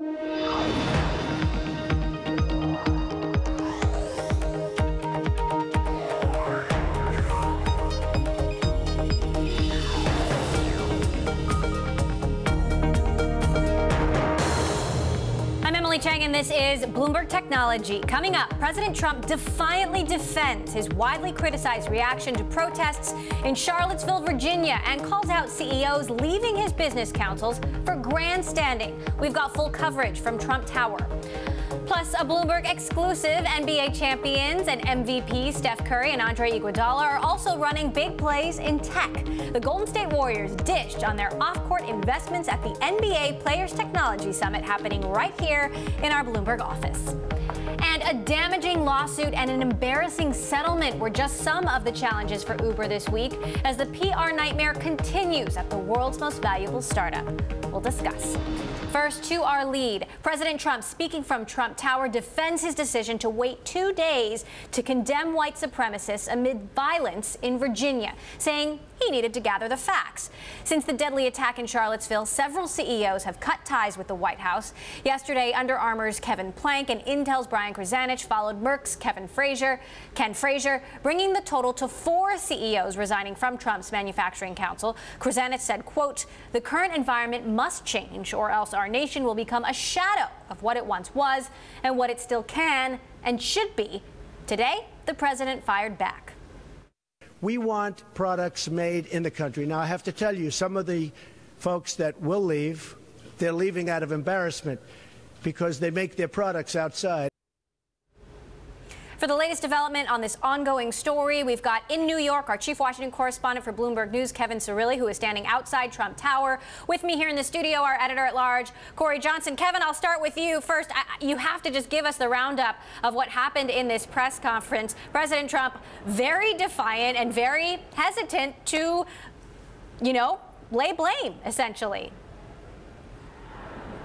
And this is Bloomberg Technology. Coming up, President Trump defiantly defends his widely criticized reaction to protests in Charlottesville, Virginia, and calls out CEOs leaving his business councils for grandstanding. We've got full coverage from Trump Tower. Plus, a Bloomberg exclusive: NBA champions and MVP Steph Curry and Andre Iguodala are also running big plays in tech. The Golden State Warriors dished on their off-court investments at the NBA Players Technology Summit happening right here in our Bloomberg office. And a damaging lawsuit and an embarrassing settlement were just some of the challenges for Uber this week as the PR nightmare continues at the world's most valuable startup. We'll discuss. First, to our lead. President Trump, speaking from Trump Tower, defends his decision to wait 2 days to condemn white supremacists amid violence in Virginia, saying he needed to gather the facts. Since the deadly attack in Charlottesville, several CEOs have cut ties with the White House. Yesterday, Under Armour's Kevin Plank and Intel's Brian Krzanich followed Merck's Ken Frazier, bringing the total to 4 CEOs resigning from Trump's manufacturing council. Krzanich said, quote, "The current environment must change, or else our nation will become a shadow of what it once was and what it still can and should be." Today, the president fired back. We want products made in the country. Now, I have to tell you, some of the folks that will leave, they're leaving out of embarrassment because they make their products outside. For the latest development on this ongoing story, we've got in New York our chief Washington correspondent for Bloomberg News, Kevin Cirilli, who is standing outside Trump Tower. With me here in the studio, our editor-at-large, Corey Johnson. Kevin, I'll start with you first. You have to just give us the roundup of what happened in this press conference. President Trump, very defiant and very hesitant to, lay blame, essentially.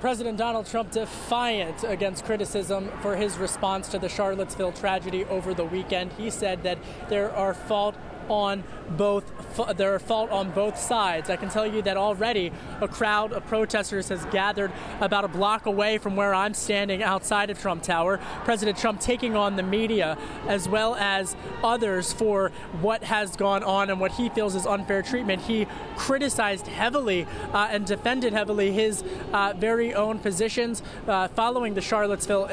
President Donald Trump defiant against criticism for his response to the Charlottesville tragedy over the weekend. He said that there are fault on both sides. I can tell you that already a crowd of protesters has gathered about a block away from where I'm standing outside of Trump Tower. President Trump taking on the media as well as others for what has gone on and what he feels is unfair treatment. He criticized heavily and defended heavily his very own positions following the Charlottesville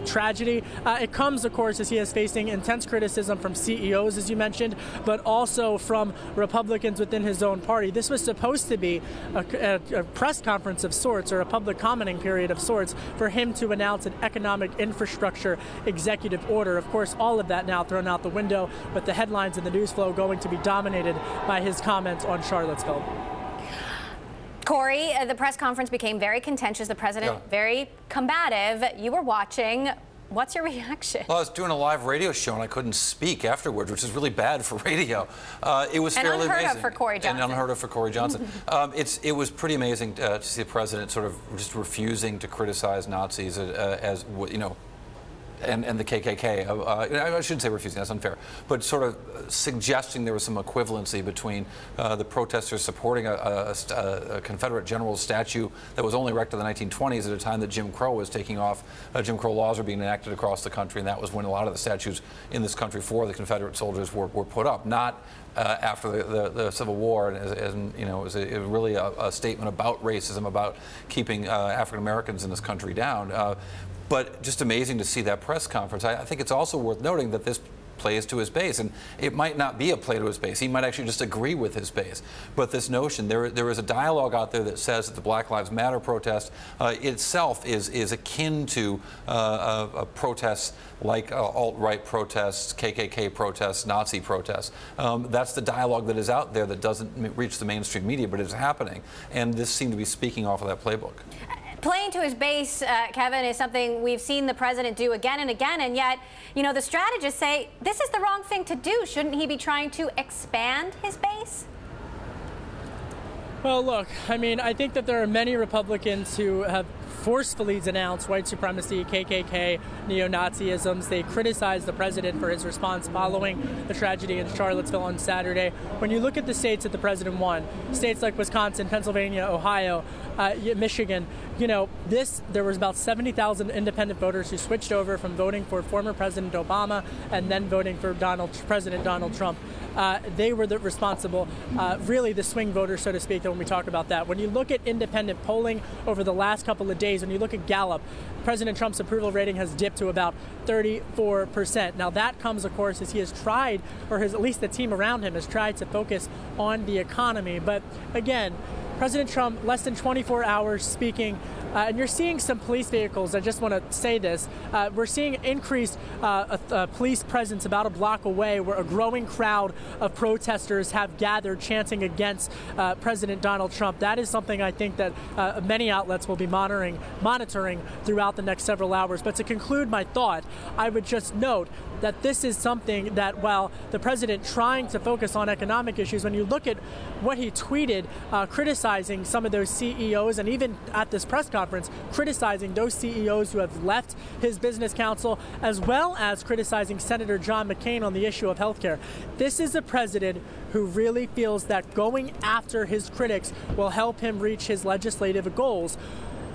tragedy. It comes, of course, as he is facing intense criticism from CEOs, as you mentioned, but also from Republicans within his own party. This was supposed to be a press conference of sorts, or a public commenting period of sorts, for him to announce an economic infrastructure executive order. Of course, all of that now thrown out the window, with the headlines and the news flow going to be dominated by his comments on Charlottesville. Corey, the press conference became very contentious. The president very combative. You were watching. What's your reaction? Well, I was doing a live radio show and I couldn't speak afterwards, which is really bad for radio. It was fairly amazing. And unheard of for Corey Johnson. And unheard of for Corey Johnson. It was pretty amazing to see the president sort of just refusing to criticize Nazis and the KKK. I shouldn't say refusing, that's unfair, but sort of suggesting there was some equivalency between the protesters supporting a Confederate general's statue that was only erected in the 1920s at a time that Jim Crow was taking off. Jim Crow laws were being enacted across the country, and that was when a lot of the statues in this country for the Confederate soldiers were put up, not after the Civil War, and it was really a statement about racism, about keeping African Americans in this country down. But just amazing to see that press conference. I think it's also worth noting that this plays to his base, and it might not be a play to his base. He might actually just agree with his base. But this notion, there is a dialogue out there that says that the Black Lives Matter protest itself is akin to protests like alt-right protests, KKK protests, Nazi protests. That's the dialogue that is out there that doesn't reach the mainstream media, but it's happening. And this seemed to be speaking off of that playbook. Playing to his base, Kevin, is something we've seen the president do again and again, and yet, the strategists say this is the wrong thing to do. Shouldn't he be trying to expand his base? Well, look, I think that there are many Republicans who have forcefully denounced white supremacy, KKK, neo-Nazisms. They criticized the president for his response following the tragedy in Charlottesville on Saturday. When you look at the states that the president won, states like Wisconsin, Pennsylvania, Ohio, Michigan, you know, there was about 70,000 independent voters who switched over from voting for former President Obama and then voting for President Donald Trump. They were responsible, really the swing voters, so to speak, when we talk about that. When you look at independent polling over the last couple of days, when you look at Gallup, President Trump's approval rating has dipped to about 34%. Now that comes, of course, as he has tried, or at least the team around him has tried to focus on the economy. But again, President Trump, less than 24 hours speaking, and you're seeing some police vehicles. I just want to say this. We're seeing increased police presence about a block away, where a growing crowd of protesters have gathered chanting against President Donald Trump. That is something I think that many outlets will be monitoring throughout the next several hours. But to conclude my thought, I would just note that this is something that, while the president trying to focus on economic issues, when you look at what he tweeted, criticizing some of those CEOs, and even at this press conference, criticizing those CEOs who have left his business council, as well as criticizing Senator John McCain on the issue of health care. This is a president who really feels that going after his critics will help him reach his legislative goals.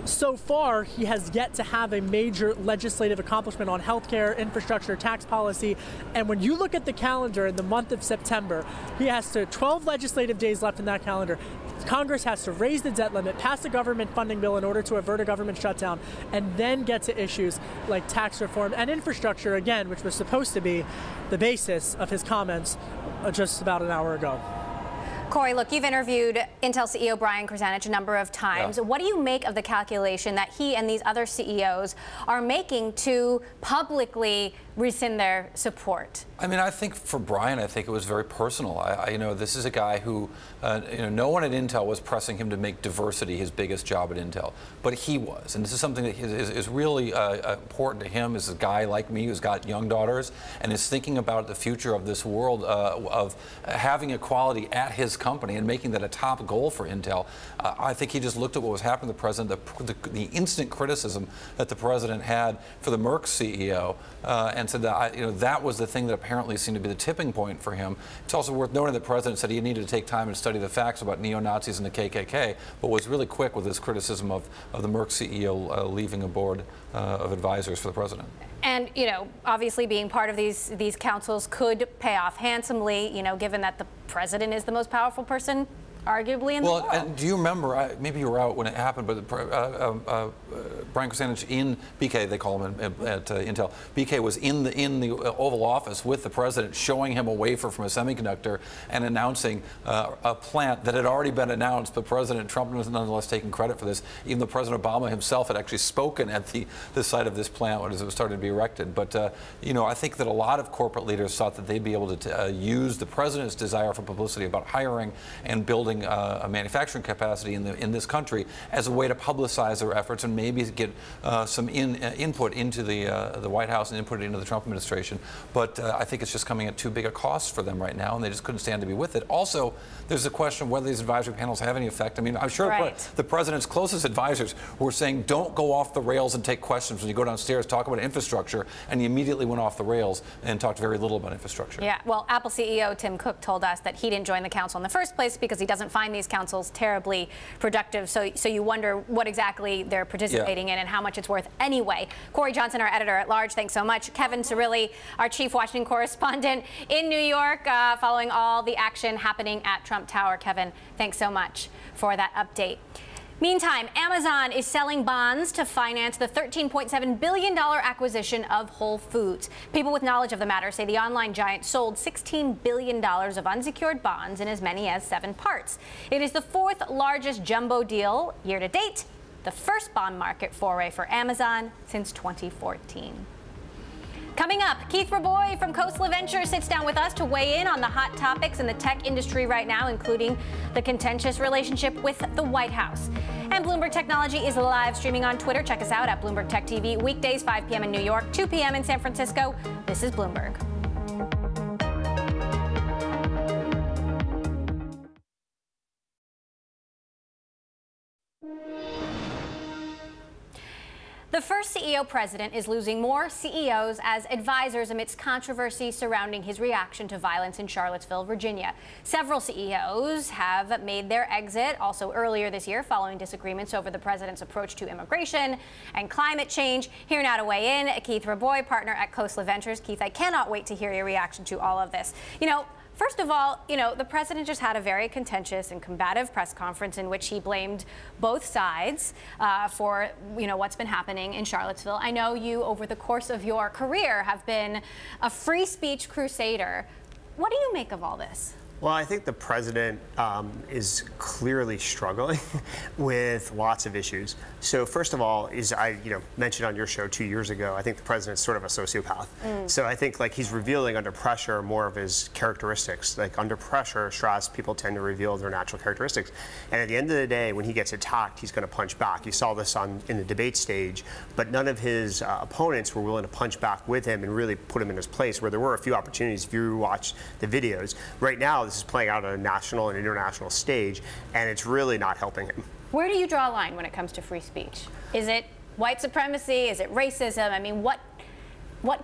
So far, he has yet to have a major legislative accomplishment on healthcare, infrastructure, tax policy. And when you look at the calendar in the month of September, he has 12 legislative days left in that calendar. Congress has to raise the debt limit, pass the government funding bill in order to avert a government shutdown, and then get to issues like tax reform and infrastructure, again, which was supposed to be the basis of his comments just about an hour ago. Corey, look, you've interviewed Intel CEO Brian Krzanich a number of times. Yeah. What do you make of the calculation that he and these other CEOs are making to publicly rescind their support? I mean, I think for Brian, I think it was very personal. You know, this is a guy who, no one at Intel was pressing him to make diversity his biggest job at Intel, but he was. And this is something that is really important to him, as a guy like me who's got young daughters and is thinking about the future of this world of having equality at his company and making that a top goal for Intel. I think he just looked at what was happening to the president, the instant criticism that the president had for the Merck CEO, and said that, that was the thing that apparently seemed to be the tipping point for him. It's also worth noting that the president said he needed to take time and study the facts about neo-Nazis and the KKK, but was really quick with his criticism of the Merck CEO leaving a board of advisors for the president. And, obviously being part of these councils could pay off handsomely, given that the president is the most powerful person arguably in the world. And do you remember, maybe you were out when it happened, but Brian Krzanich in BK, they call him at Intel, BK was in the Oval Office with the president, showing him a wafer from a semiconductor and announcing a plant that had already been announced, but President Trump was nonetheless taking credit for this. Even though President Obama himself had actually spoken at the site of this plant as it was starting to be erected. But, I think that a lot of corporate leaders thought that they'd be able to use the president's desire for publicity about hiring and building a manufacturing capacity in this country as a way to publicize their efforts and maybe get some input into the White House and input into the Trump administration. But I think it's just coming at too big a cost for them right now, and they just couldn't stand to be with it. Also, there's a question of whether these advisory panels have any effect. I mean, I'm sure the president's closest advisors were saying, don't go off the rails and take questions when you go downstairs, talk about infrastructure, and he immediately went off the rails and talked very little about infrastructure. Yeah, well, Apple CEO Tim Cook told us that he didn't join the council in the first place because he doesn't find these councils terribly productive. So you wonder what exactly they're participating in and how much it's worth anyway. Corey Johnson, our editor at large, thanks so much. Kevin Cirilli, our chief Washington correspondent in New York, following all the action happening at Trump Tower. Kevin, thanks so much for that update. Meantime, Amazon is selling bonds to finance the $13.7 billion acquisition of Whole Foods. People with knowledge of the matter say the online giant sold $16 billion of unsecured bonds in as many as 7 parts. It is the 4th largest jumbo deal year to date, the first bond market foray for Amazon since 2014. Coming up, Keith Rabois from Khosla Ventures sits down with us to weigh in on the hot topics in the tech industry right now, including the contentious relationship with the White House. And Bloomberg Technology is live streaming on Twitter. Check us out at Bloomberg Tech TV, weekdays 5 p.m. in New York, 2 p.m. in San Francisco. This is Bloomberg. The first CEO president is losing more CEOs as advisors amidst controversy surrounding his reaction to violence in Charlottesville, Virginia. Several CEOs have made their exit also earlier this year following disagreements over the president's approach to immigration and climate change. Here now to weigh in, Keith Rabois, partner at Khosla Ventures. Keith, I cannot wait to hear your reaction to all of this. First of all, the president just had a very contentious and combative press conference in which he blamed both sides for, what's been happening in Charlottesville. I know you, over the course of your career, have been a free speech crusader. What do you make of all this? Well, I think the president is clearly struggling with lots of issues. So first of all, as I mentioned on your show 2 years ago, I think the president's sort of a sociopath. So I think he's revealing under pressure more of his characteristics. Under pressure, Strauss people tend to reveal their natural characteristics. And at the end of the day, when he gets attacked, he's going to punch back. You saw this in the debate stage, but none of his opponents were willing to punch back with him and really put him in his place, where there were a few opportunities if you watch the videos. Right now, this is playing out on a national and international stage, and it's really not helping him. Where do you draw a line when it comes to free speech? Is it white supremacy? Is it racism? I mean, what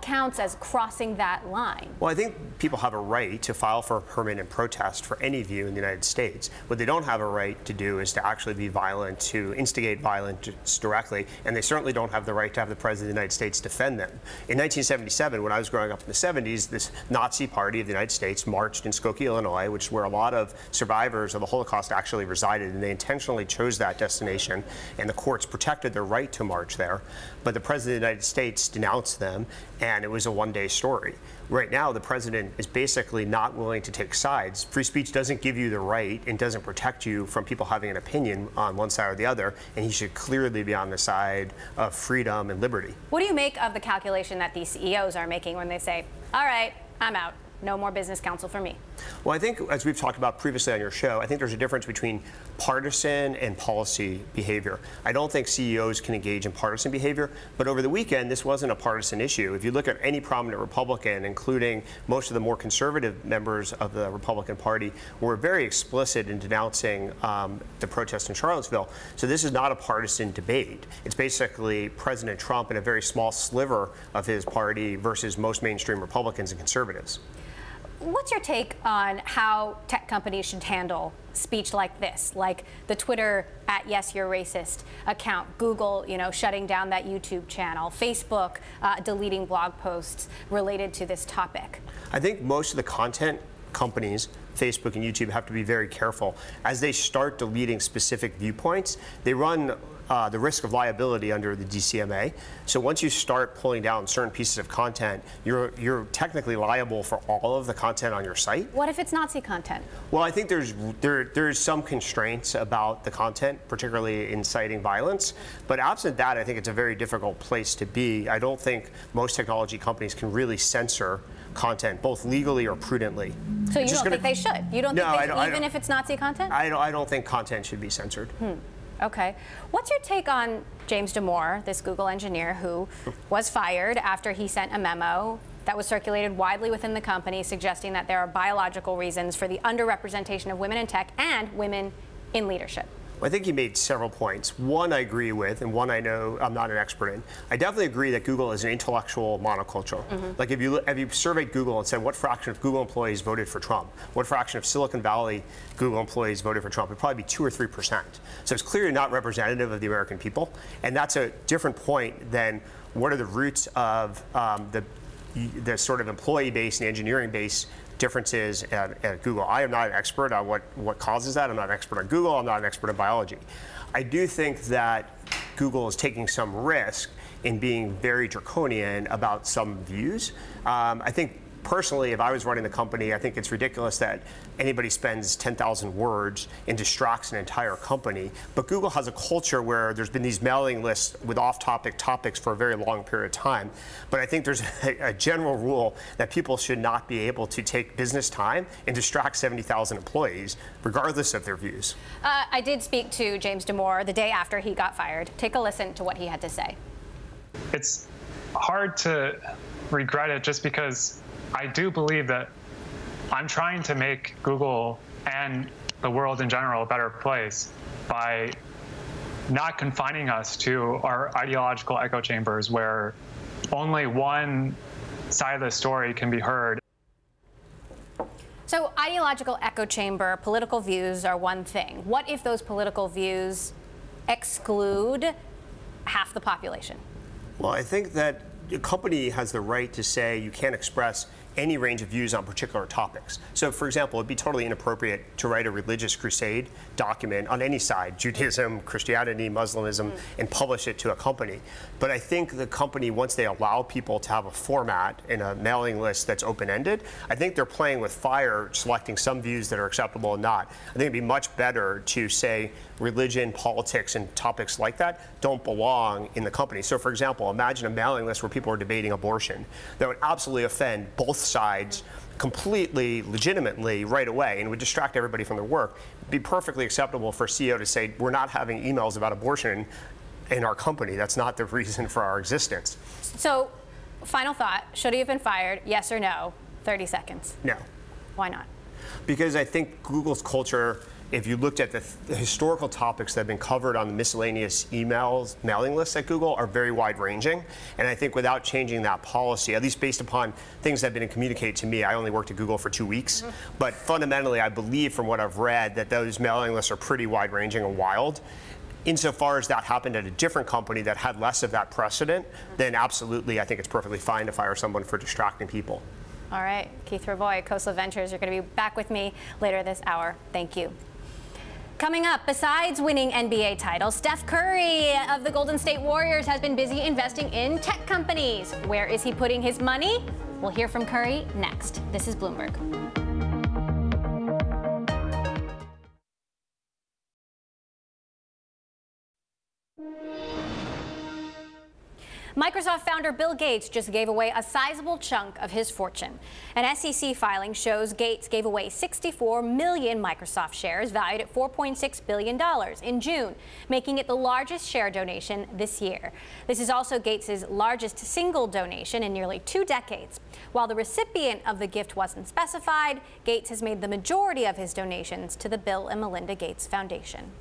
counts as crossing that line? Well, I think people have a right to file for a permit and protest for any view in the United States. What they don't have a right to do is to actually be violent, to instigate violence directly, and they certainly don't have the right to have the President of the United States defend them. In 1977, when I was growing up in the 70s, this Nazi Party of the United States marched in Skokie, Illinois, which is where a lot of survivors of the Holocaust actually resided, and they intentionally chose that destination, and the courts protected their right to march there. But the President of the United States denounced them, and it was a one-day story. Right now, the president is basically not willing to take sides. Free speech doesn't give you the right and doesn't protect you from people having an opinion on one side or the other, and he should clearly be on the side of freedom and liberty. What do you make of the calculation that these CEOs are making when they say, all right, I'm out? No more business counsel for me? Well, I think, as we've talked about previously on your show, I think there's a difference between partisan and policy behavior. I don't think CEOs can engage in partisan behavior, but over the weekend, this wasn't a partisan issue. If you look at any prominent Republican, including most of the more conservative members of the Republican Party, were very explicit in denouncing the protests in Charlottesville. So this is not a partisan debate. It's basically President Trump and a very small sliver of his party versus most mainstream Republicans and conservatives. What's your take on how tech companies should handle speech like this, like the Twitter @YesYou'reRacist account, Google, shutting down that YouTube channel, Facebook deleting blog posts related to this topic? I think most of the content companies, Facebook and YouTube, have to be very careful. As they start deleting specific viewpoints, they run the risk of liability under the DCMA. So once you start pulling down certain pieces of content, you're technically liable for all of the content on your site. What if it's Nazi content? Well, I think there's some constraints about the content, particularly inciting violence. But absent that, I think it's a very difficult place to be. I don't think most technology companies can really censor content, both legally or prudently. So you don't think they should? You don't think they should, even if it's Nazi content? I don't think content should be censored. Okay. What's your take on James Damore, this Google engineer who was fired after he sent a memo that was circulated widely within the company suggesting that there are biological reasons for the underrepresentation of women in tech and women in leadership? Well, I think he made several points. One I agree with, and one I know I'm not an expert in. I definitely agree that Google is an intellectual monoculture. Like if you surveyed Google and said what fraction of Google employees voted for Trump, what fraction of Silicon Valley Google employees voted for Trump, it'd probably be 2 or 3%. So it's clearly not representative of the American people, and that's a different point than what are the roots of the sort of employee base and the engineering base differences at Google. I am not an expert on what causes that. I'm not an expert on Google. I'm not an expert in biology. I do think that Google is taking some risk in being very draconian about some views. I think personally, if I was running the company, I think it's ridiculous that anybody spends 10,000 words and distracts an entire company. But Google has a culture where there's been these mailing lists with off-topic topics for a very long period of time. But I think there's a general rule that people should not be able to take business time and distract 70,000 employees, regardless of their views. I did speak to James Damore the day after he got fired. Take a listen to what he had to say. It's hard to regret it just because I do believe that I'm trying to make Google and the world in general a better place by not confining us to our ideological echo chambers where only one side of the story can be heard. So ideological echo chamber, political views are one thing. What if those political views exclude half the population? Well, I think that a company has the right to say you can't express any range of views on particular topics. So, for example, it'd be totally inappropriate to write a religious crusade document on any side, Judaism, Christianity, Muslimism, and publish it to a company. But I think the company, once they allow people to have a format and a mailing list that's open-ended, I think they're playing with fire, selecting some views that are acceptable and not. I think it'd be much better to say religion, politics, and topics like that don't belong in the company. So, for example, imagine a mailing list where people are debating abortion. That would absolutely offend both sides completely legitimately right away and would distract everybody from their work. It'd be perfectly acceptable for a CEO to say, we're not having emails about abortion in our company. That's not the reason for our existence. So, final thought, should he have been fired? Yes or no? 30 seconds. No. Why not? Because I think Google's culture, if you looked at the historical topics that have been covered on the miscellaneous mailing lists at Google, are very wide-ranging. And I think without changing that policy, at least based upon things that have been communicated to me, I only worked at Google for 2 weeks. But fundamentally, I believe from what I've read that those mailing lists are pretty wide-ranging and wild. Insofar as that happened at a different company that had less of that precedent, then absolutely, I think it's perfectly fine to fire someone for distracting people. All right, Keith Rabois, Khosla Ventures, you're going to be back with me later this hour. Thank you. Coming up, besides winning NBA titles, Steph Curry of the Golden State Warriors has been busy investing in tech companies. Where is he putting his money? We'll hear from Curry next. This is Bloomberg. Microsoft founder Bill Gates just gave away a sizable chunk of his fortune. An SEC filing shows Gates gave away 64 million Microsoft shares valued at $4.6 billion in June, making it the largest share donation this year. This is also Gates' largest single donation in nearly 2 decades. While the recipient of the gift wasn't specified, Gates has made the majority of his donations to the Bill and Melinda Gates Foundation.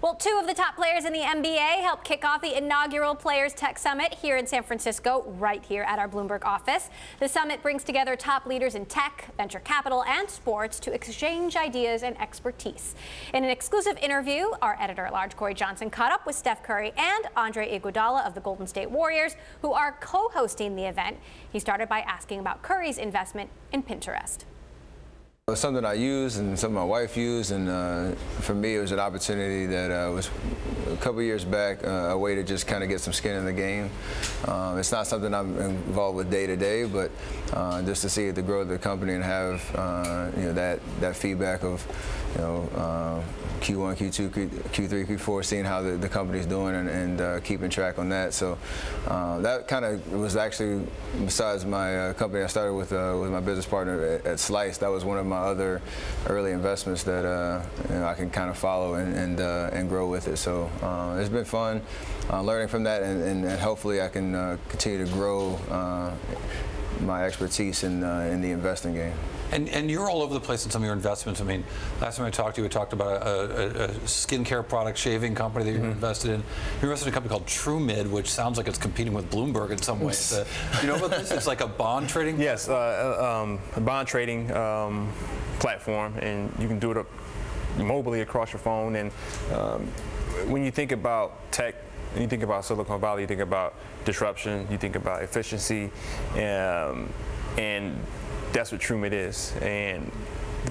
Well, 2 of the top players in the NBA helped kick off the inaugural Players Tech Summit here in San Francisco, right here at our Bloomberg office. The summit brings together top leaders in tech, venture capital, and sports to exchange ideas and expertise. In an exclusive interview, our editor-at-large Corey Johnson caught up with Steph Curry and Andre Iguodala of the Golden State Warriors, who are co-hosting the event. He started by asking about Curry's investment in Pinterest. It was something I used and something my wife used, and for me it was an opportunity that was a couple years back, a way to just kind of get some skin in the game. It's not something I'm involved with day to day, but just to see it to grow the company and have that feedback of Q1, Q2, Q3, Q4, seeing how the company's doing and keeping track on that. So that kind of was actually, besides my company I started with my business partner at Slice, that was one of my other early investments that I can kind of follow and grow with it. So it's been fun learning from that, and hopefully I can continue to grow my expertise in the investing game. And you're all over the place in some of your investments. I mean, last time I talked to you, we talked about a skincare product shaving company that you're invested in. You're invested in a company called TrueMid, which sounds like it's competing with Bloomberg in some ways. You know about this? It's like a bond trading? Yes, a bond trading platform, and you can do it mobily across your phone. And when you think about tech, and you think about Silicon Valley, you think about disruption, you think about efficiency, and that's what TrueMid is. And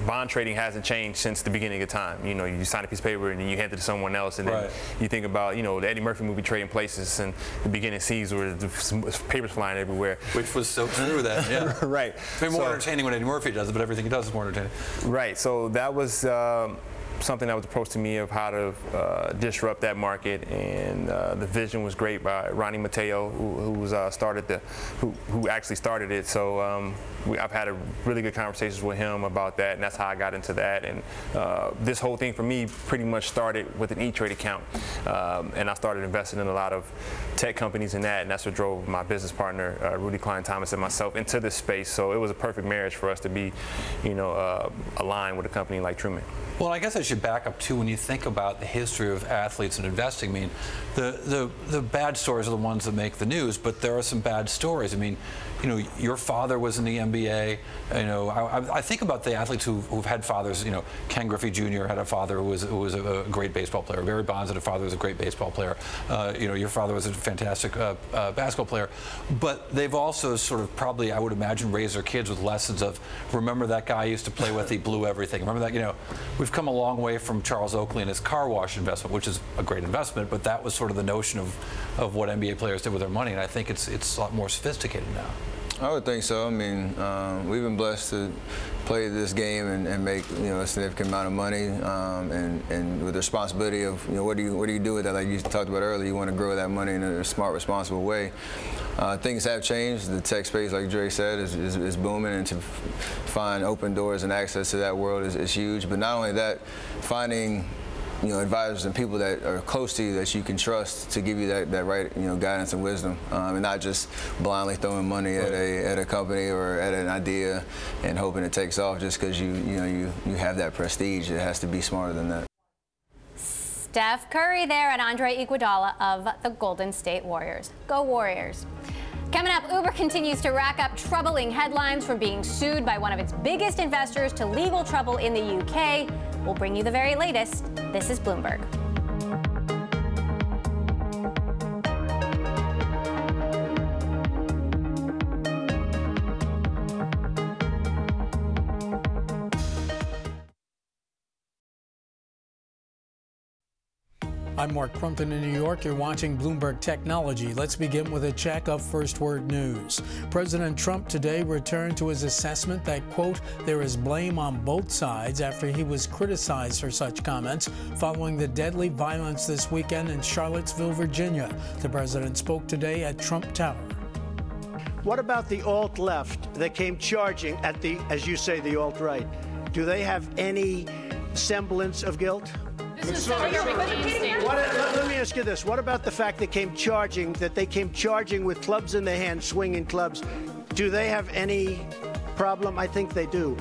bond trading hasn't changed since the beginning of time. You know, you sign a piece of paper and then you hand it to someone else, and then you think about, the Eddie Murphy movie Trading Places, and the beginning scenes where the papers flying everywhere. Which was so true then, yeah. Right. It's more entertaining when Eddie Murphy does it, but everything he does is more entertaining. Right. So that was something that was approached to me of how to disrupt that market, and the vision was great by Ronnie Mateo, who actually started it. So I've had a really good conversations with him about that, and that's how I got into that. And this whole thing for me pretty much started with an E-Trade account, and I started investing in a lot of tech companies in that, and that's what drove my business partner, Rudy Klein Thomas, and myself into this space. So it was a perfect marriage for us to be, aligned with a company like TrueMid. Well, I guess I should back up too when you think about the history of athletes and investing. I mean, the bad stories are the ones that make the news, but there are some bad stories. I mean, you know, your father was in the NBA. You know, I think about the athletes who've had fathers. You know, Ken Griffey Jr. had a father who was a great baseball player. Barry Bonds had a father who was a great baseball player. You know, your father was a fantastic basketball player. But they've also sort of probably, I would imagine, raised their kids with lessons of, remember that guy I used to play with, he blew everything. Remember that, you know, we've come a long way from Charles Oakley and his car wash investment, which is a great investment, but that was sort of the notion of what NBA players did with their money, and I think it's a lot more sophisticated now. I would think so. I mean, we've been blessed to play this game and make, you know, a significant amount of money, and with the responsibility of, you know, what do you do with that? Like you talked about earlier, you want to grow that money in a smart, responsible way. Things have changed. The tech space, like Dre said, is booming, and to find open doors and access to that world is huge. But not only that, finding, you know, advisors and people that are close to you that you can trust to give you that right, you know, guidance and wisdom, and not just blindly throwing money at a company or at an idea and hoping it takes off just because you have that prestige. It has to be smarter than that. Steph Curry there and Andre Iguodala of the Golden State Warriors. Go Warriors. Coming up, Uber continues to rack up troubling headlines from being sued by one of its biggest investors to legal trouble in the UK. We'll bring you the very latest. This is Bloomberg. I'm Mark Crumpton in New York. You're watching Bloomberg Technology. Let's begin with a check of First Word News. President Trump today returned to his assessment that, quote, there is blame on both sides after he was criticized for such comments following the deadly violence this weekend in Charlottesville, Virginia. The president spoke today at Trump Tower. What about the alt-left that came charging at the, as you say, the alt-right? Do they have any semblance of guilt? Let me ask you this. What about the fact they came charging with clubs in their hands, swinging clubs? Do they have any problem? I think they do.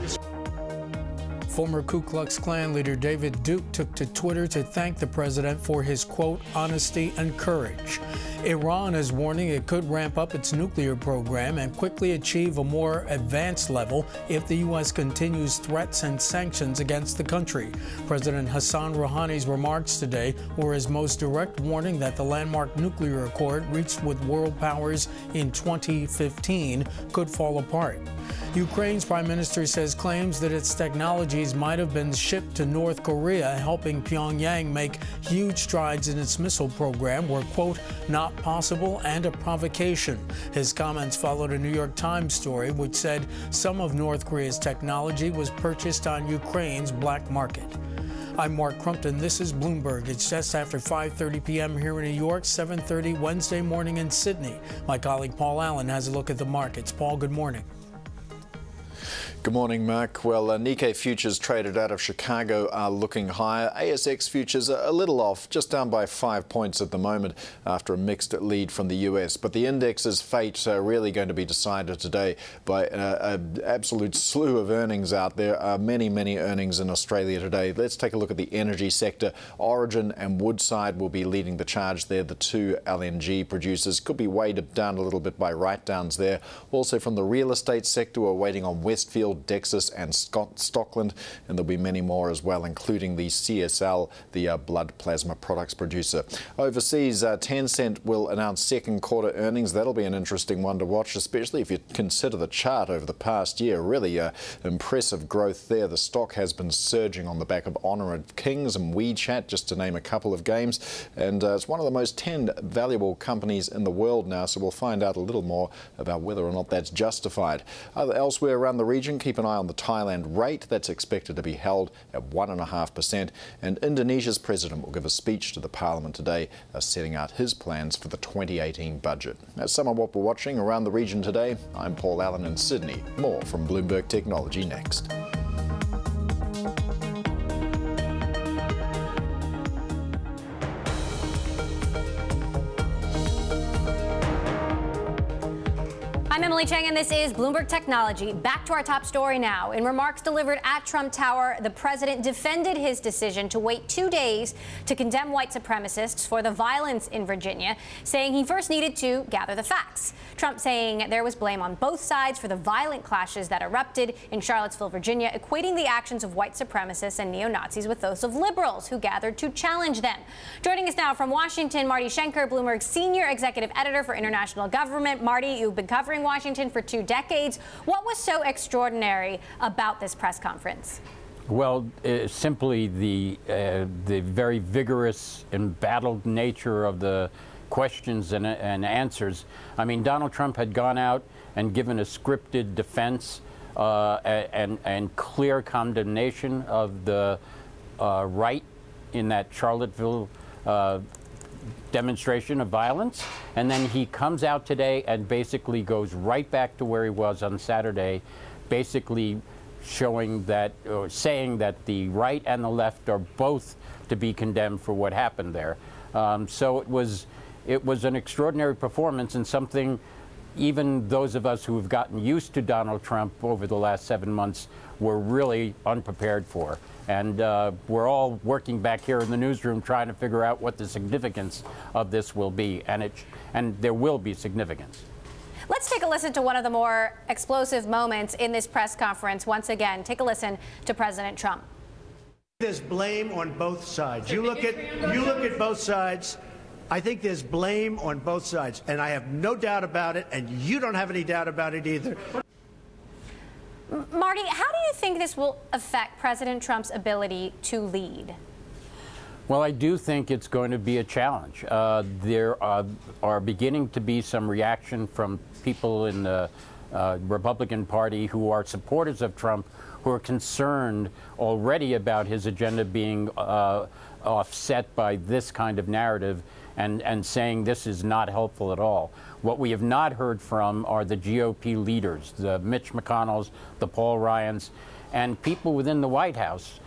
Former Ku Klux Klan leader David Duke took to Twitter to thank the president for his, quote, honesty and courage. Iran is warning it could ramp up its nuclear program and quickly achieve a more advanced level if the U.S. continues threats and sanctions against the country. President Hassan Rouhani's remarks today were his most direct warning that the landmark nuclear accord reached with world powers in 2015 could fall apart. Ukraine's prime minister says claims that its technologies might have been shipped to North Korea, helping Pyongyang make huge strides in its missile program, were, quote, not possible and a provocation. His comments followed a New York Times story which said some of North Korea's technology was purchased on Ukraine's black market. I'm Mark Crumpton. This is Bloomberg. It's just after 5:30 p.m. here in New York, 7:30 Wednesday morning in Sydney. My colleague Paul Allen has a look at the markets. Paul, good morning. Good morning, Mark. Well, Nikkei futures traded out of Chicago are looking higher. ASX futures are a little off, just down by 5 points at the moment after a mixed lead from the US. But the index's fate are really going to be decided today by an absolute slew of earnings out there. Many earnings in Australia today. Let's take a look at the energy sector. Origin and Woodside will be leading the charge there. The two LNG producers could be weighed down a little bit by write-downs there. Also from the real estate sector, we're waiting on Westfield, Dexus and Stockland, and there'll be many more as well, including the CSL, the blood plasma products producer. Overseas, Tencent will announce second quarter earnings. That'll be an interesting one to watch, especially if you consider the chart over the past year. Really impressive growth there. The stock has been surging on the back of Honor of Kings and WeChat, just to name a couple of games, and it's one of the most 10 valuable companies in the world now, so we'll find out a little more about whether or not that's justified. Elsewhere around the region, keep an eye on the Thailand rate. That's expected to be held at 1.5%. And Indonesia's president will give a speech to the parliament today, setting out his plans for the 2018 budget. That's some of what we're watching around the region today. I'm Paul Allen in Sydney. More from Bloomberg Technology next. I'm Emily Chang, and this is Bloomberg Technology. Back to our top story now. In remarks delivered at Trump Tower, the president defended his decision to wait 2 days to condemn white supremacists for the violence in Virginia, saying he first needed to gather the facts. Trump saying there was blame on both sides for the violent clashes that erupted in Charlottesville, Virginia, equating the actions of white supremacists and neo-Nazis with those of liberals who gathered to challenge them. Joining us now from Washington, Marty Schenker, Bloomberg's senior executive editor for international government. Marty, you've been covering Washington for 2 decades. What was so extraordinary about this press conference? Well, simply the very vigorous, embattled nature of the questions and answers. I mean, Donald Trump had gone out and given a scripted defense and clear condemnation of the right in that Charlottesville demonstration of violence, and then he comes out today and basically goes right back to where he was on Saturday, basically showing that, or saying that the right and the left are both to be condemned for what happened there. So it was an extraordinary performance, and something even those of us who have gotten used to Donald Trump over the last 7 months were really unprepared for. And we're all working back here in the newsroom trying to figure out what the significance of this will be, and there will be significance. Let's take a listen to one of the more explosive moments in this press conference. Once again, take a listen to President Trump. There's blame on both sides. You look at both sides. I think there's blame on both sides, and I have no doubt about it, and you don't have any doubt about it either. Marty, how do you think this will affect President Trump's ability to lead? Well, I do think it's going to be a challenge. There are beginning to be some reaction from people in the Republican Party who are supporters of Trump, who are concerned already about his agenda being offset by this kind of narrative, and saying this is not helpful at all. What we have not heard from are the GOP leaders, the Mitch McConnells, the Paul Ryans, and people within the White House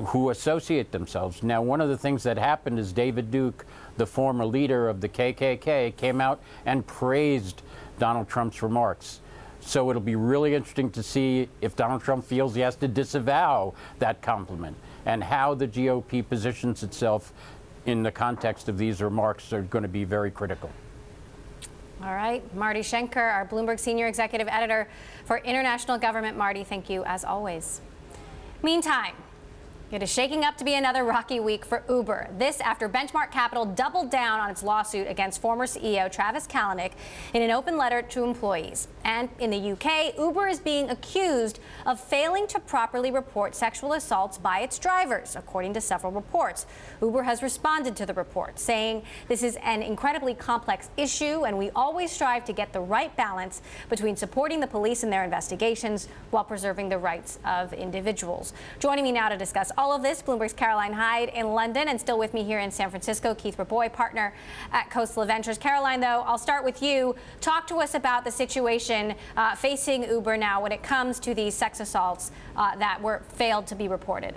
who associate themselves. Now, one of the things that happened is David Duke, the former leader of the KKK, came out and praised Donald Trump's remarks. So it'll be really interesting to see if Donald Trump feels he has to disavow that compliment, and how the GOP positions itself in the context of these remarks are going to be very critical. All right, Marty Schenker, our Bloomberg senior executive editor for international government. Marty, thank you as always. Meantime, it is shaking up to be another rocky week for Uber. This after Benchmark Capital doubled down on its lawsuit against former CEO Travis Kalanick in an open letter to employees. And in the UK, Uber is being accused of failing to properly report sexual assaults by its drivers, according to several reports. Uber has responded to the report, saying this is an incredibly complex issue, and we always strive to get the right balance between supporting the police in their investigations while preserving the rights of individuals. Joining me now to discuss all of this, Bloomberg's Caroline Hyde in London, and still with me here in San Francisco, Keith Rabois, partner at Khosla Ventures. Caroline, though, I'll start with you. Talk to us about the situation facing Uber now when it comes to these sex assaults that failed to be reported.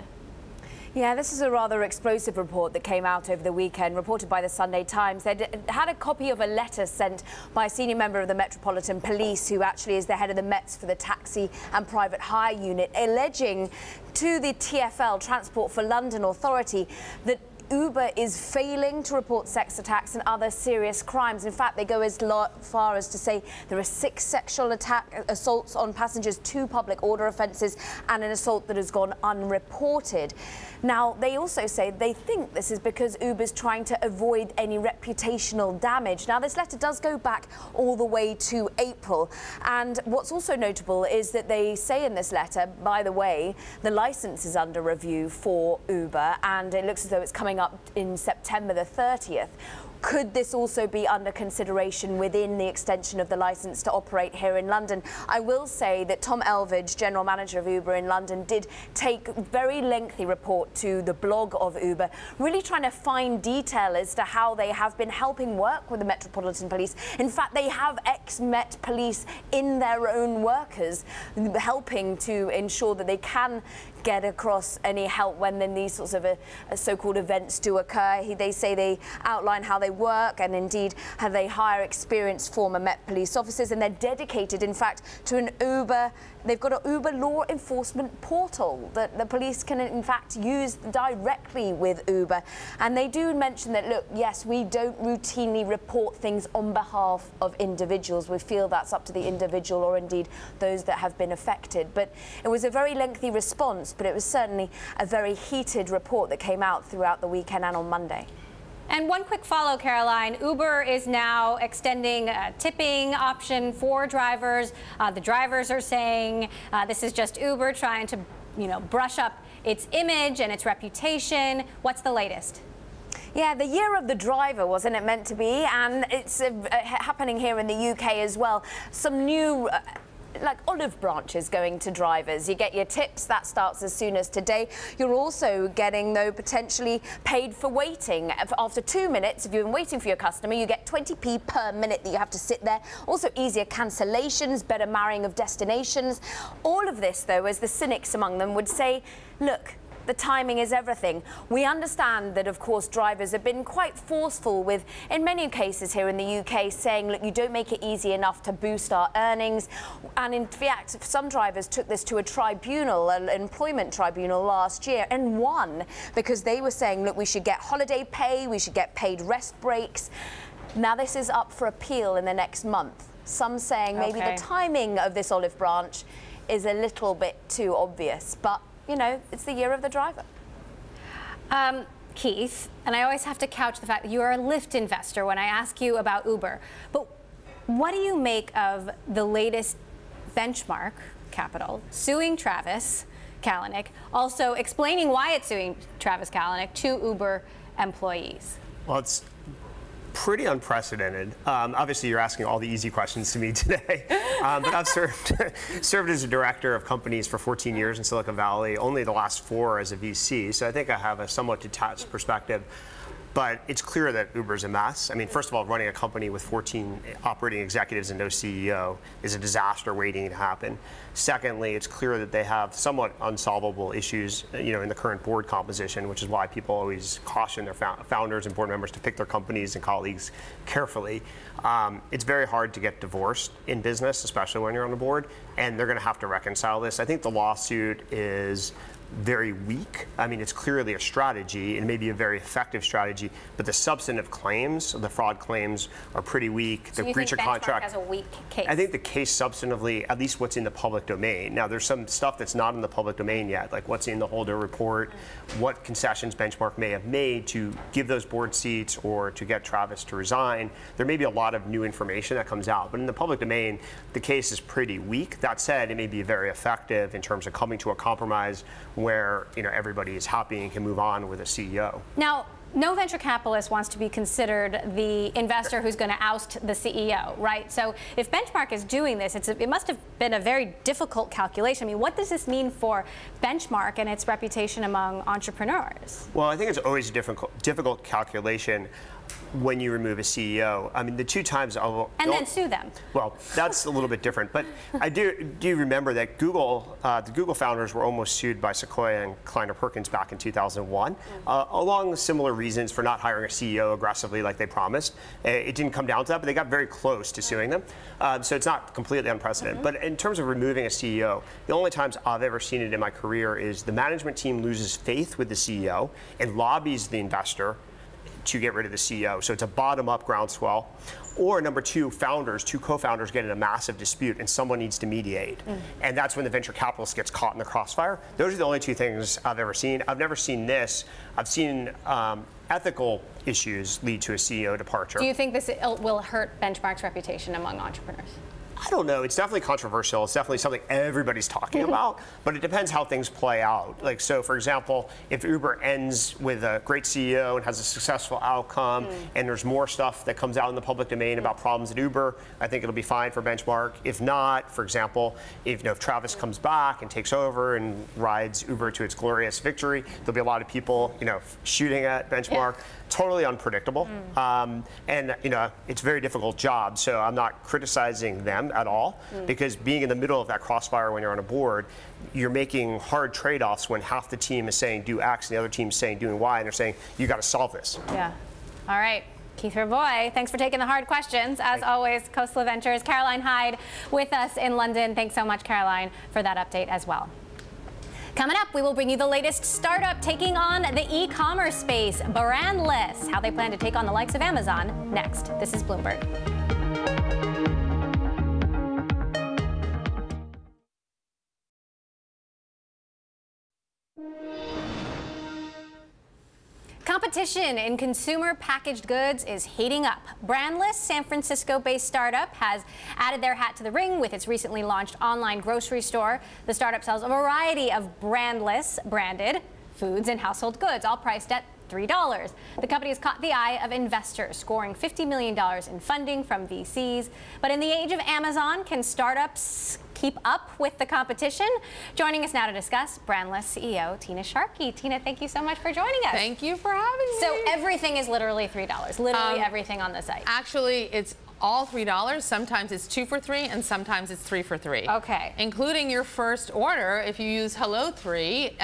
Yeah, this is a rather explosive report that came out over the weekend, reported by the Sunday Times. They had a copy of a letter sent by a senior member of the Metropolitan Police, who actually is the head of the Mets for the taxi and private hire unit, alleging to the TfL, Transport for London Authority, that Uber is failing to report sex attacks and other serious crimes. In fact, they go as far as to say there are 6 sexual assaults on passengers, 2 public order offences, and an assault that has gone unreported. Now, they also say they think this is because Uber's trying to avoid any reputational damage. Now, this letter does go back all the way to April. And what's also notable is that they say in this letter, by the way, the licence is under review for Uber, and it looks as though it's coming up in September the 30th. Could this also be under consideration within the extension of the licence to operate here in London? I will say that Tom Elvidge, general manager of Uber in London, did take a very lengthy report to the blog of Uber, really trying to find detail as to how they have been helping work with the Metropolitan Police. In fact, they have ex-Met police in their own workers, helping to ensure that they can get across any help when then these sorts of so-called events do occur. They say they outline how they work and indeed how they hire experienced former Met police officers, and they're dedicated, in fact, to an Uber. They've got an Uber law enforcement portal that the police can, in fact, use directly with Uber. And they do mention that, look, yes, we don't routinely report things on behalf of individuals. We feel that's up to the individual or indeed those that have been affected. But it was a very lengthy response, but it was certainly a very heated report that came out throughout the weekend and on Monday. And one quick follow, Caroline. Uber is now extending a tipping option for drivers. The drivers are saying this is just Uber trying to, brush up its image and its reputation. What's the latest? Yeah, the year of the driver, wasn't it meant to be? And it's happening here in the UK as well. Some new like olive branches going to drivers. You get your tips, that starts as soon as today. You're also getting, though, potentially paid for waiting. After 2 minutes, if you've been waiting for your customer, you get 20p per minute that you have to sit there. Also easier cancellations, better marrying of destinations. All of this, though, as the cynics among them would say, look, the timing is everything. We understand that, of course, drivers have been quite forceful with, in many cases here in the UK, saying, look, you don't make it easy enough to boost our earnings. And in fact, some drivers took this to a tribunal, an employment tribunal last year, and won because they were saying, look, we should get holiday pay, we should get paid rest breaks. Now this is up for appeal in the next month. Some saying maybe the timing of this olive branch is a little bit too obvious, but it's the year of the driver. Keith, and I always have to couch the fact that you are a Lyft investor when I ask you about Uber, but what do you make of the latest Benchmark Capital suing Travis Kalanick, also explaining why it's suing Travis Kalanick to Uber employees? Well, it's pretty unprecedented. Obviously, you're asking all the easy questions to me today. But I've served as a director of companies for 14 years in Silicon Valley, only the last 4 as a VC. So I think I have a somewhat detached perspective. But it's clear that Uber's a mess. I mean, first of all, running a company with 14 operating executives and no CEO is a disaster waiting to happen. Secondly, it's clear that they have somewhat unsolvable issues, in the current board composition, which is why people always caution their founders and board members to pick their companies and colleagues carefully. It's very hard to get divorced in business, especially when you're on the board, and they're going to have to reconcile this. I think the lawsuit is very weak. I mean, it's clearly a strategy and maybe a very effective strategy, but the substantive claims, the fraud claims, are pretty weak. So the breach of contract has a weak case? I think the case substantively, at least what's in the public domain. Now, there's some stuff that's not in the public domain yet, like what's in the Holder report, what concessions Benchmark may have made to give those board seats or to get Travis to resign. There may be a lot of new information that comes out, but in the public domain, the case is pretty weak. That said, it may be very effective in terms of coming to a compromise where everybody is happy and can move on with a CEO. Now, no venture capitalist wants to be considered the investor who's going to oust the CEO, right? So if Benchmark is doing this, it must have been a very difficult calculation. I mean, what does this mean for Benchmark and its reputation among entrepreneurs? Well, I think it's always a difficult calculation when you remove a CEO. I mean, the 2 times then sue them. Well, that's a little bit different. But I do remember that Google, the Google founders were almost sued by Sequoia and Kleiner Perkins back in 2001, along similar reasons for not hiring a CEO aggressively like they promised. It didn't come down to that, but they got very close to suing them. So it's not completely unprecedented. But in terms of removing a CEO, the only times I've ever seen it in my career is the management team loses faith with the CEO and lobbies the investor to get rid of the CEO. So it's a bottom-up groundswell. Or number 2, two co-founders get in a massive dispute and someone needs to mediate. And that's when the venture capitalist gets caught in the crossfire. Those are the only 2 things I've ever seen. I've never seen this. I've seen ethical issues lead to a CEO departure. Do you think this will hurt Benchmark's reputation among entrepreneurs? I don't know. It's definitely controversial. It's definitely something everybody's talking about, but it depends how things play out. Like, so for example, if Uber ends with a great CEO and has a successful outcome, and there's more stuff that comes out in the public domain about problems at Uber, I think it'll be fine for Benchmark. If not, for example, if Travis comes back and takes over and rides Uber to its glorious victory, there'll be a lot of people, shooting at Benchmark. totally unpredictable. And you know, it's a very difficult job, so I'm not criticizing them at all, because being in the middle of that crossfire when you're on a board, you're making hard trade-offs when half the team is saying do X and the other team is saying doing Y, and they're saying you got to solve this. Yeah. All right. Keith Rabois, thanks for taking the hard questions. As always, Khosla Ventures, Caroline Hyde with us in London. Thanks so much, Caroline, for that update as well. Coming up, we will bring you the latest startup taking on the e-commerce space, Brandless, how they plan to take on the likes of Amazon next. This is Bloomberg. Competition in consumer packaged goods is heating up. Brandless, San Francisco-based startup, has added their hat to the ring with its recently launched online grocery store. The startup sells a variety of Brandless branded foods and household goods, all priced at $3. The company has caught the eye of investors, scoring $50 million in funding from VCs. But in the age of Amazon, can startups keep up with the competition? Joining us now to discuss, Brandless CEO Tina Sharkey. Tina, thank you so much for joining us. Thank you for having me. So everything is literally $3, literally everything on the site. Actually, it's all $3. Sometimes it's 2 for $3, and sometimes it's 3 for $3. Okay. Including your first order, if you use Hello 3,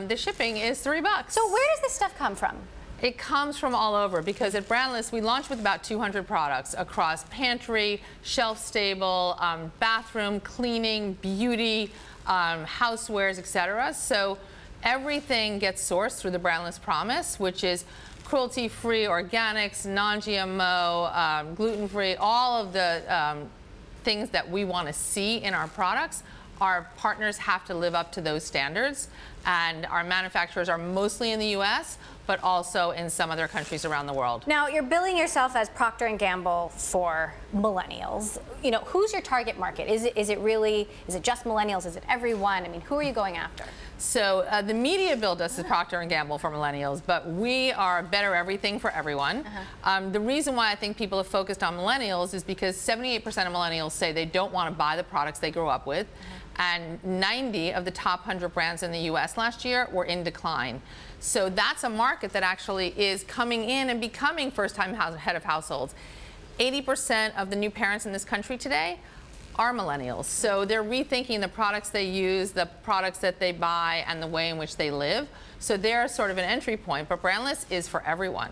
the shipping is $3. So where does this stuff come from? It comes from all over, because at Brandless we launched with about 200 products across pantry, shelf-stable, bathroom, cleaning, beauty, housewares, etc. So everything gets sourced through the Brandless Promise, which is cruelty-free, organics, non-GMO, gluten-free, all of the things that we want to see in our products. Our partners have to live up to those standards, and our manufacturers are mostly in the U.S., but also in some other countries around the world. Now, you're billing yourself as Procter & Gamble for millennials. You know, who's your target market? Is it just millennials? Is it everyone? I mean, who are you going after? So the media billed us as Procter & Gamble for millennials, but we are better everything for everyone. The reason why I think people have focused on millennials is because 78% of millennials say they don't want to buy the products they grew up with, and 90 of the top 100 brands in the U.S. last year were in decline. So that's a market that actually is coming in and becoming first-time head of households. 80% of the new parents in this country today are millennials. So they're rethinking the products they use, the products that they buy, and the way in which they live. So they're sort of an entry point, but Brandless is for everyone.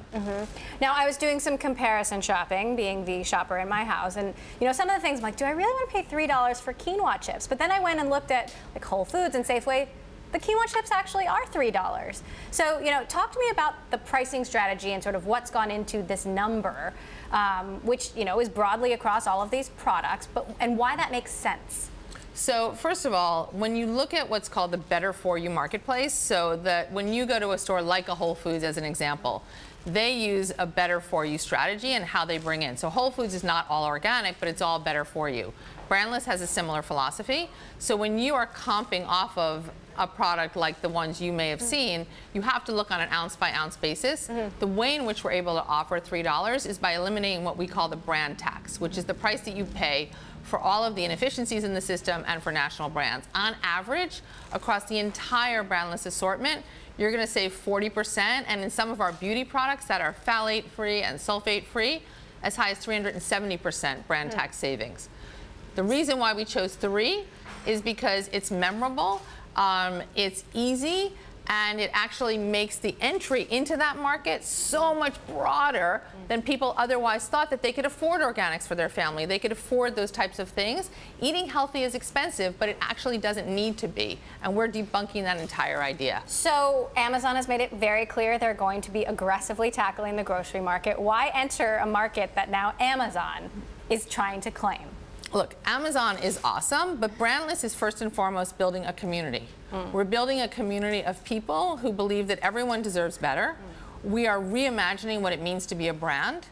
Now, I was doing some comparison shopping, being the shopper in my house, and you know, some of the things I'm like, do I really want to pay $3 for quinoa chips? But then I went and looked at like Whole Foods and Safeway. The quinoa chips actually are $3. So, you know, talk to me about the pricing strategy and sort of what's gone into this number, which, you know, is broadly across all of these products, and why that makes sense. So first of all, when you look at what's called the Better For You marketplace, so that when you go to a store like a Whole Foods as an example, they use a Better For You strategy and how they bring in. So Whole Foods is not all organic, but it's all better for you. Brandless has a similar philosophy. So when you are comping off of a product like the ones you may have seen, you have to look on an ounce-by-ounce basis. The way in which we're able to offer $3 is by eliminating what we call the brand tax, which is the price that you pay for all of the inefficiencies in the system and for national brands. On average, across the entire Brandless assortment, you're going to save 40%, and in some of our beauty products that are phthalate-free and sulfate-free, as high as 370% brand tax savings. The reason why we chose 3 is because it's memorable, it's easy, and it actually makes the entry into that market so much broader than people otherwise thought, that they could afford organics for their family. They could afford those types of things. Eating healthy is expensive, but it actually doesn't need to be. And we're debunking that entire idea. So Amazon has made it very clear they're going to be aggressively tackling the grocery market. Why enter a market that now Amazon is trying to claim? Look, Amazon is awesome, but Brandless is first and foremost building a community. We're building a community of people who believe that everyone deserves better. We are reimagining what it means to be a brand,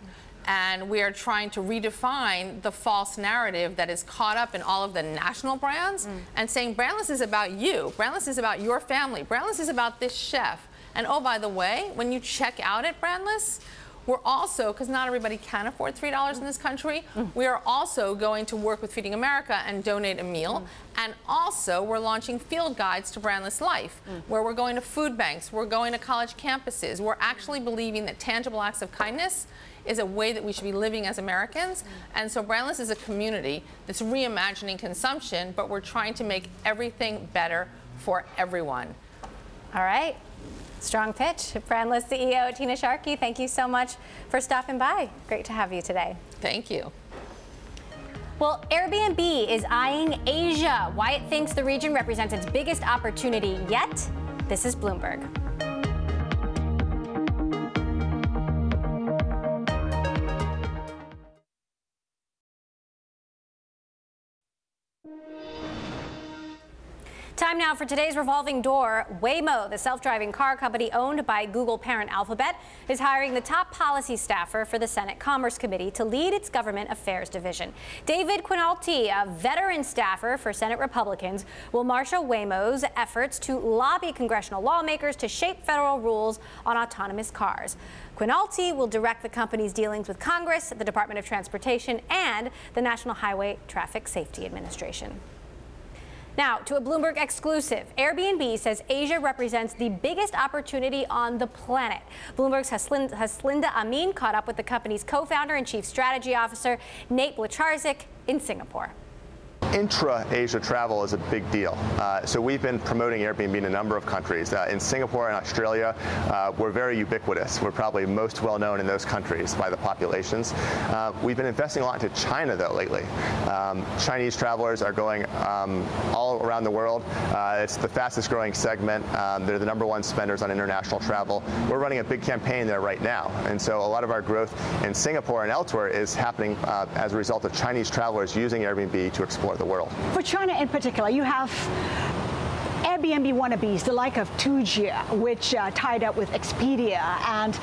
and we are trying to redefine the false narrative that is caught up in all of the national brands and saying Brandless is about you. Brandless is about your family. Brandless is about this chef. And oh, by the way, when you check out at Brandless, We're also, because not everybody can afford $3 in this country, we are also going to work with Feeding America and donate a meal. And also, we're launching field guides to Brandless Life, where we're going to food banks, we're going to college campuses. We're actually believing that tangible acts of kindness is a way that we should be living as Americans. And so Brandless is a community that's reimagining consumption, but we're trying to make everything better for everyone. All right. Strong pitch. Brandless CEO Tina Sharkey, thank you so much for stopping by. Great to have you today. Thank you. Well, Airbnb is eyeing Asia. Why it thinks the region represents its biggest opportunity yet? This is Bloomberg. Time now for today's revolving door. Waymo, the self-driving car company owned by Google parent Alphabet, is hiring the top policy staffer for the Senate Commerce Committee to lead its government affairs division. David Quinalti, a veteran staffer for Senate Republicans, will marshal Waymo's efforts to lobby congressional lawmakers to shape federal rules on autonomous cars. Quinalti will direct the company's dealings with Congress, the Department of Transportation, and the National Highway Traffic Safety Administration. Now, to a Bloomberg exclusive, Airbnb says Asia represents the biggest opportunity on the planet. Bloomberg's Haslinda Amin caught up with the company's co-founder and chief strategy officer, Nate Blacharczyk, in Singapore. Intra-Asia travel is a big deal. So we've been promoting Airbnb in a number of countries. In Singapore and Australia, we're very ubiquitous. We're probably most well known in those countries by the populations. We've been investing a lot into China, though, lately. Chinese travelers are going all around the world. It's the fastest growing segment. They're the #1 spenders on international travel. We're running a big campaign there right now. And so a lot of our growth in Singapore and elsewhere is happening as a result of Chinese travelers using Airbnb to explore the world. For China in particular, you have Airbnb wannabes, the like of Tujia, which tied up with Expedia, and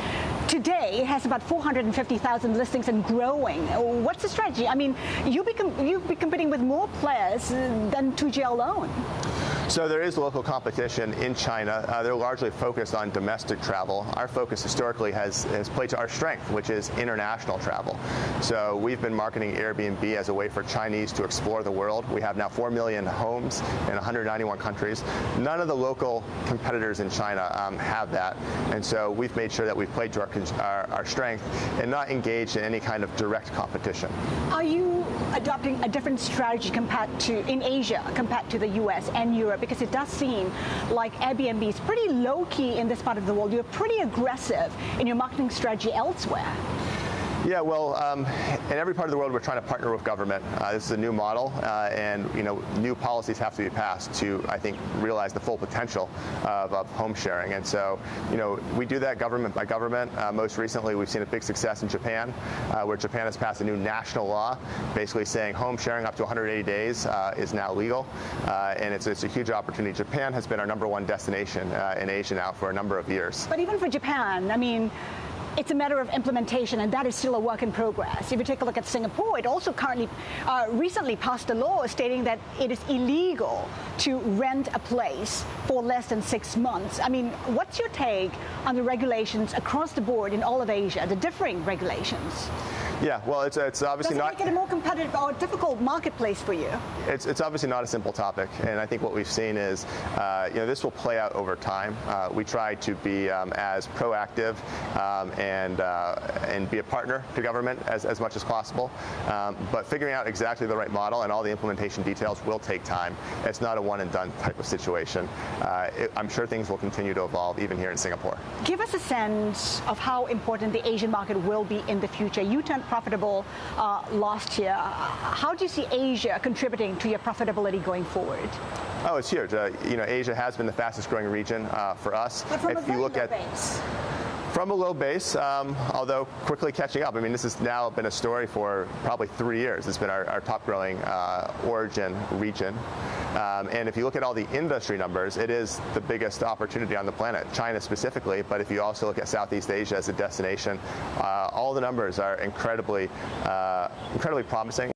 today it has about 450,000 listings and growing. What's the strategy? I mean, you'll be competing with more players than Tujia alone. So there is local competition in China. They're largely focused on domestic travel. Our focus historically has played to our strength, which is international travel. So we've been marketing Airbnb as a way for Chinese to explore the world. We have now 4 million homes in 191 countries. None of the local competitors in China have that. And so we've made sure that we've played to our strength and not engaged in any kind of direct competition. Are you adopting a different strategy in Asia compared to the US and Europe? Because it does seem like Airbnb is pretty low-key in this part of the world. You're pretty aggressive in your marketing strategy elsewhere. Yeah, well, in every part of the world, we're trying to partner with government. This is a new model, and new policies have to be passed to, I think, realize the full potential of home sharing. And so, we do that government by government. Most recently, we've seen a big success in Japan, where Japan has passed a new national law, basically saying home sharing up to 180 days is now legal, and it's a huge opportunity. Japan has been our #1 destination in Asia now for a number of years. But even for Japan, I mean, it's a matter of implementation, and that is still a work in progress. If you take a look at Singapore, it also recently passed a law stating that it is illegal to rent a place for less than 6 months. I mean, what's your take on the regulations across the board in all of Asia, the differing regulations? Yeah, well, it's obviously not. Does it make it a more competitive or difficult marketplace for you? It's obviously not a simple topic, and I think what we've seen is, this will play out over time. We try to be as proactive and be a partner to government as much as possible. But figuring out exactly the right model and all the implementation details will take time. It's not a one-and-done type of situation. I'm sure things will continue to evolve even here in Singapore. Give us a sense of how important the Asian market will be in the future. You turned profitable last year. How do you see Asia contributing to your profitability going forward? Oh, it's huge. Asia has been the fastest growing region for us. But from a very low base. From a low base, although quickly catching up. I mean, this has now been a story for probably 3 years. It's been our top growing origin region. And if you look at all the industry numbers, it is the biggest opportunity on the planet, China specifically. But if you also look at Southeast Asia as a destination, all the numbers are incredibly promising.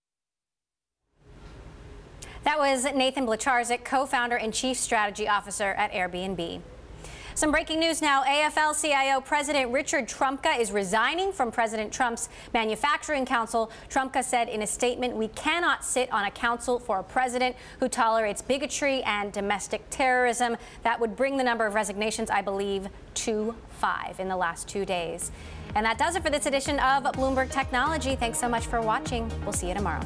That was Nathan Blacharczyk, co-founder and chief strategy officer at Airbnb. Some breaking news now. AFL-CIO President Richard Trumka is resigning from President Trump's Manufacturing Council. Trumka said in a statement, "We cannot sit on a council for a president who tolerates bigotry and domestic terrorism." That would bring the number of resignations, I believe, to 5 in the last 2 days. And that does it for this edition of Bloomberg Technology. Thanks so much for watching. We'll see you tomorrow.